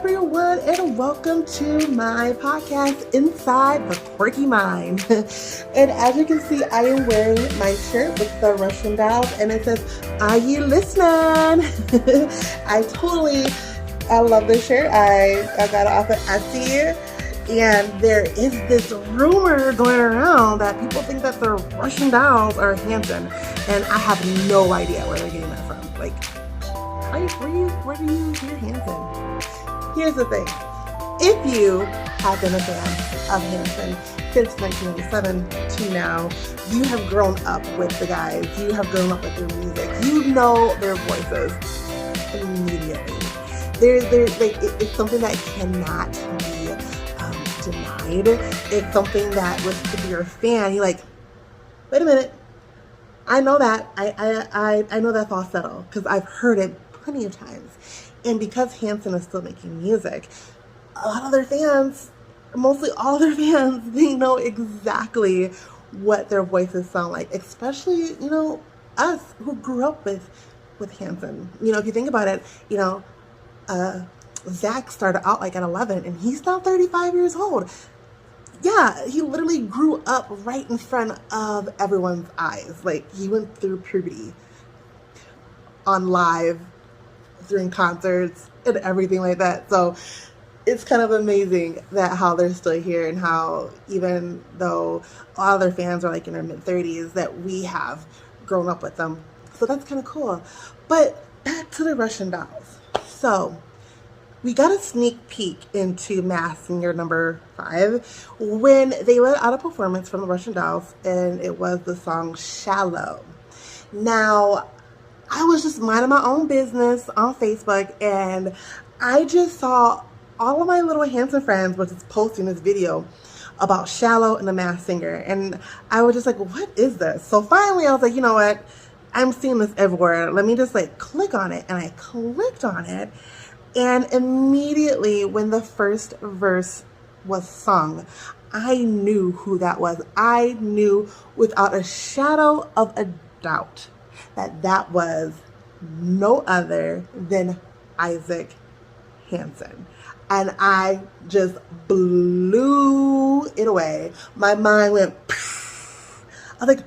everyone, and welcome to my podcast, Inside the Quirky Mind. And as you can see, I am wearing my shirt with the Russian dolls, and it says, "Are you listening?" I love this shirt. I got it off of Etsy. And there is this rumor going around that people think that the Russian dolls are Hanson, and I have no idea where they're getting that from. Like, where do you hear Hanson? Here's the thing. If you have been a fan of Hanson since 1997 to now, you have grown up with the guys. You have grown up with their music. You know their voices immediately. It's something that cannot be denied. It's something that, if you're a fan, you're like, wait a minute, I know that. I know that falsetto because I've heard it plenty of times. And because Hanson is still making music, a lot of their fans, mostly all their fans, they know exactly what their voices sound like, especially, us who grew up with Hanson. If you think about it, Zach started out like at 11 and he's now 35 years old. Yeah, he literally grew up right in front of everyone's eyes. Like, he went through puberty on live, during concerts, and everything like that. So it's kind of amazing that how they're still here, and how even though all their fans are like in their mid-30s, that we have grown up with them. So that's kind of cool. But back to the Russian dolls. So we got a sneak peek into Masked Singer number 5 when they let out a performance from the Russian dolls, and it was the song Shallow. Now, I was just minding my own business on Facebook, and I just saw all of my little Hanson friends was just posting this video about Shallow and the Masked Singer, and I was just like, what is this? So finally I was like, you know what? I'm seeing this everywhere. Let me just click on it, and I clicked on it. And immediately when the first verse was sung, I knew who that was. I knew without a shadow of a doubt that was no other than Isaac Hanson. And I just blew it away. My mind went, I was like,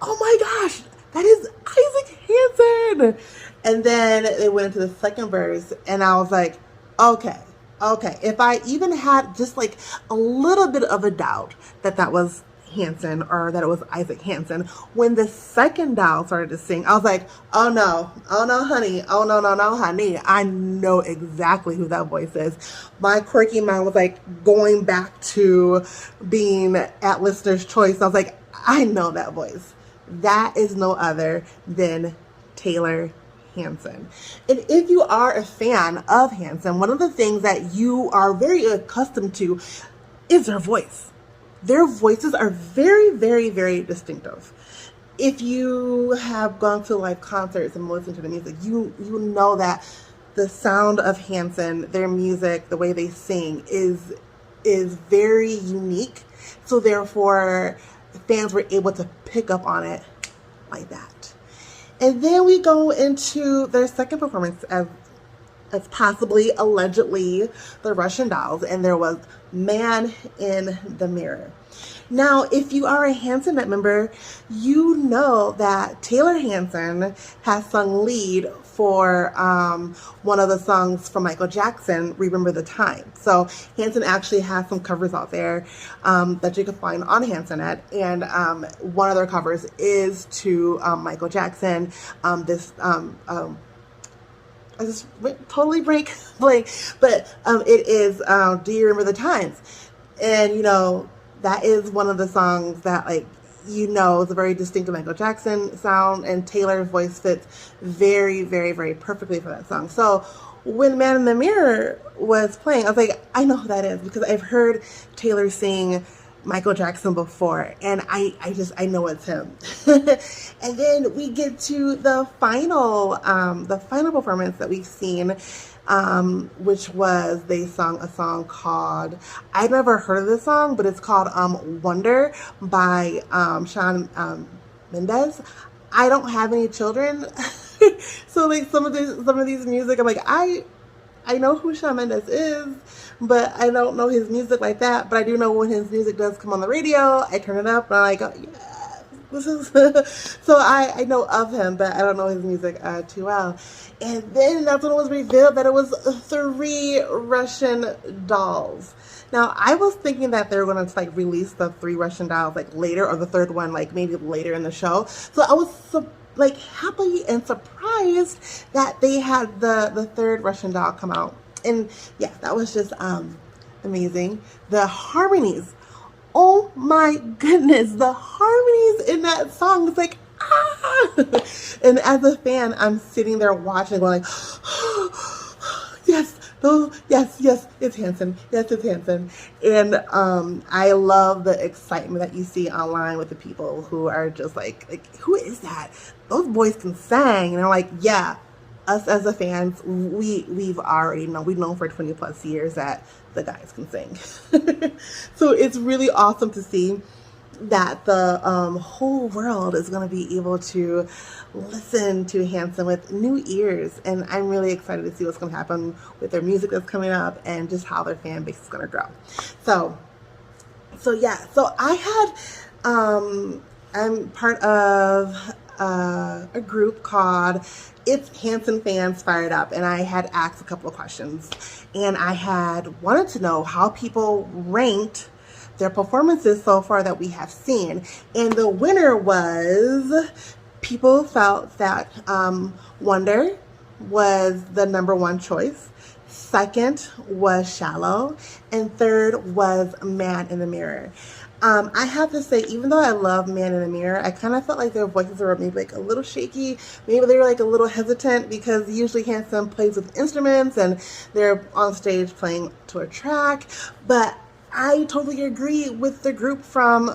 oh my gosh, that is Isaac Hanson. And then they went into the second verse, and I was like, okay. If I even had just a little bit of a doubt that was Hanson, or that it was Isaac Hanson, when the second doll started to sing, I was like, oh no, honey, no, honey, I know exactly who that voice is. My quirky mind was going back to being at Listener's Choice. I was like, I know that voice. That is no other than Taylor Hanson. And if you are a fan of Hanson, one of the things that you are very accustomed to is their voice. Their voices are very, very, very distinctive. If you have gone to live concerts and listened to the music, you know that the sound of Hanson, their music, the way they sing is very unique. So therefore, fans were able to pick up on it like that. And then we go into their second performance as possibly, allegedly, the Russian dolls, and there was Man in the Mirror. Now, if you are a Hanson Net member, you know that Taylor Hanson has sung lead for one of the songs from Michael Jackson, Remember the Time. So Hanson actually has some covers out there that you can find on Hanson Net, and one of their covers is to Michael Jackson. I just went totally blank, but it is Do You Remember the Times? And that is one of the songs that is a very distinctive Michael Jackson sound, and Taylor's voice fits very, very, very perfectly for that song. So when Man in the Mirror was playing, I was like, I know who that is, because I've heard Taylor sing Michael Jackson before, and I know it's him. And then we get to the final performance that we've seen, which was they sung a song called, I've never heard of this song, but it's called Wonder by Shawn Mendes. I don't have any children, so some of these music, I'm like, I I know who Shawn Mendes is, but I don't know his music like that. But I do know when his music does come on the radio, I turn it up and I'm like, oh, yeah, this is so I know of him, but I don't know his music too well. And then that's when it was revealed that it was 3 Russian dolls. Now, I was thinking that they were going to like release the 3 Russian dolls like later, or the third one like maybe later in the show. So I was like happy and surprised that they had the 3rd Russian doll come out. And yeah, that was just amazing. The harmonies. Oh my goodness, the harmonies in that song. It's like, ah! And as a fan, I'm sitting there watching going like, yes. Oh, yes, it's Hanson. Yes, it's Hanson. And I love the excitement that you see online with the people who are just like, who is that? Those boys can sing. And I'm like, yeah, us as the fans, we've already known. We've known for 20 plus years that the guys can sing. So it's really awesome to see that the whole world is going to be able to listen to Hanson with new ears, and I'm really excited to see what's going to happen with their music that's coming up and just how their fan base is going to grow. So yeah, so I had I'm part of a group called It's Hanson Fans Fired Up, and I had asked a couple of questions, and I had wanted to know how people ranked their performances so far that we have seen. And the winner was, people felt that Wonder was the #1 choice. Second was Shallow. And third was Man in the Mirror. I have to say, even though I love Man in the Mirror, I kind of felt like their voices were maybe like a little shaky. Maybe they were like a little hesitant, because usually Hanson plays with instruments and they're on stage playing to a track. But I totally agree with the group from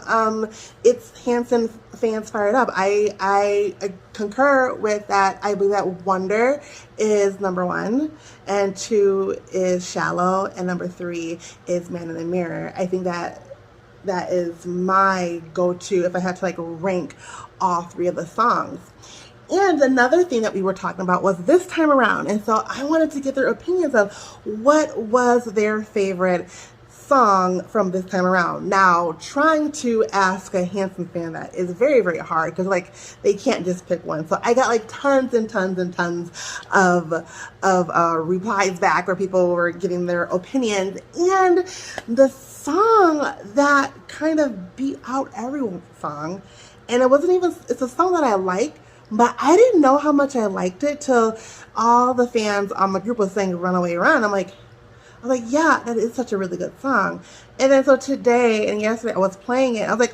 It's Hanson Fans Fired Up. I concur with that. I believe that Wonder is #1, and 2 is Shallow, and #3 is Man in the Mirror. I think that is my go-to if I had to like rank all 3 of the songs. And another thing that we were talking about was this time around, and so I wanted to get their opinions of what was their favorite song from this time around. Now, trying to ask a Hanson fan that is very, very hard, because like they can't just pick one. So I got like tons and tons and tons of replies back where people were giving their opinions. And the song that kind of beat out everyone's song, and it's a song that I like, but I didn't know how much I liked it till all the fans on my group was saying Runaway Run. I was like, yeah, that is such a really good song. And then so today and yesterday I was playing it. I was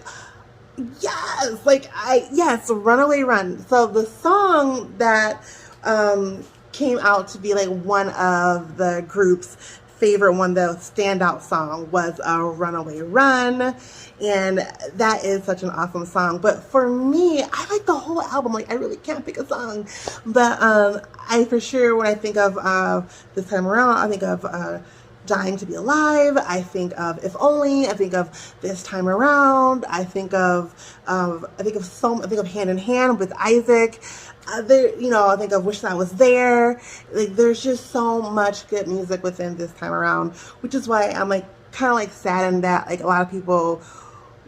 like, yes, Runaway Run. So the song that came out to be like one of the group's favorite one, the standout song, was Runaway Run. And that is such an awesome song. But for me, I like the whole album. Like, I really can't pick a song. But I for sure, when I think of this time around, I think of Dying to Be Alive. I think of If Only. I think of This Time Around. I think of Hand in Hand with Isaac. I think of Wish That I Was There. Like, there's just so much good music within This Time Around, which is why I'm like kind of like saddened that like a lot of people,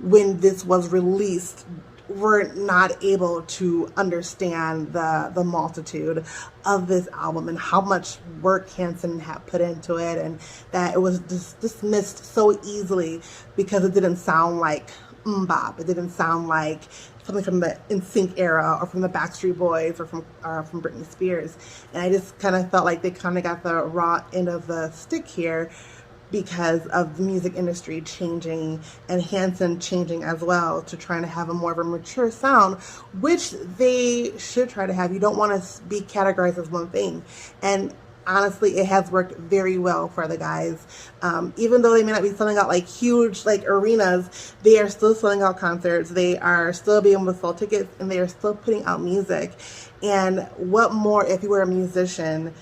when this was released, were not able to understand the multitude of this album and how much work Hanson had put into it, and that it was dismissed so easily because it didn't sound like bop. It didn't sound like something from the NSYNC era or from the Backstreet Boys or from Britney Spears. And I just kind of felt like they kind of got the raw end of the stick here, because of the music industry changing and Hanson changing as well to trying to have a more of a mature sound, which they should try to have. You don't want to be categorized as one thing. And honestly, it has worked very well for the guys. Even though they may not be selling out like huge like arenas, they are still selling out concerts. They are still being able to sell tickets, and they are still putting out music. And what more if you were a musician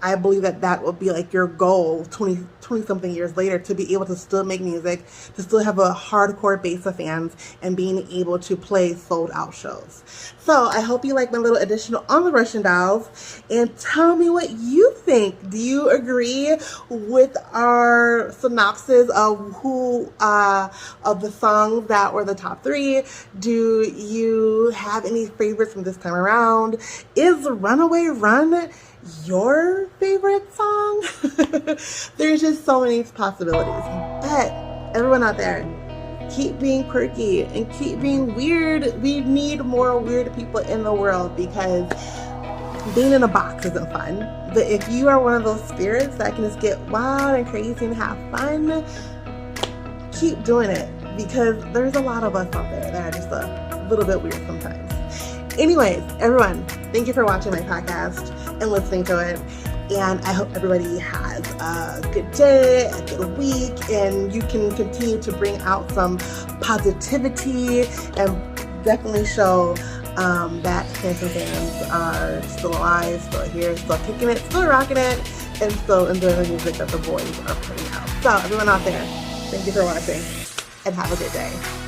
I believe that that would be like your goal 20 something years later, to be able to still make music, to still have a hardcore base of fans, and being able to play sold out shows. So I hope you like my little additional on the Russian dolls, and tell me what you think. Do you agree with our synopsis of who of the songs that were the top 3? Do you have any favorites from this time around? Is Runaway Run your favorite song? There's just so many possibilities. But everyone out there, keep being quirky and keep being weird. We need more weird people in the world, because being in a box isn't fun. But if you are one of those spirits that can just get wild and crazy and have fun, keep doing it, because there's a lot of us out there that are just a little bit weird sometimes. Anyways, everyone, thank you for watching my podcast and listening to it. And I hope everybody has a good day, a good week, and you can continue to bring out some positivity and definitely show that Hanson fans are still alive, still here, still kicking it, still rocking it, and still enjoying the music that the boys are putting out. So everyone out there, thank you for watching, and have a good day.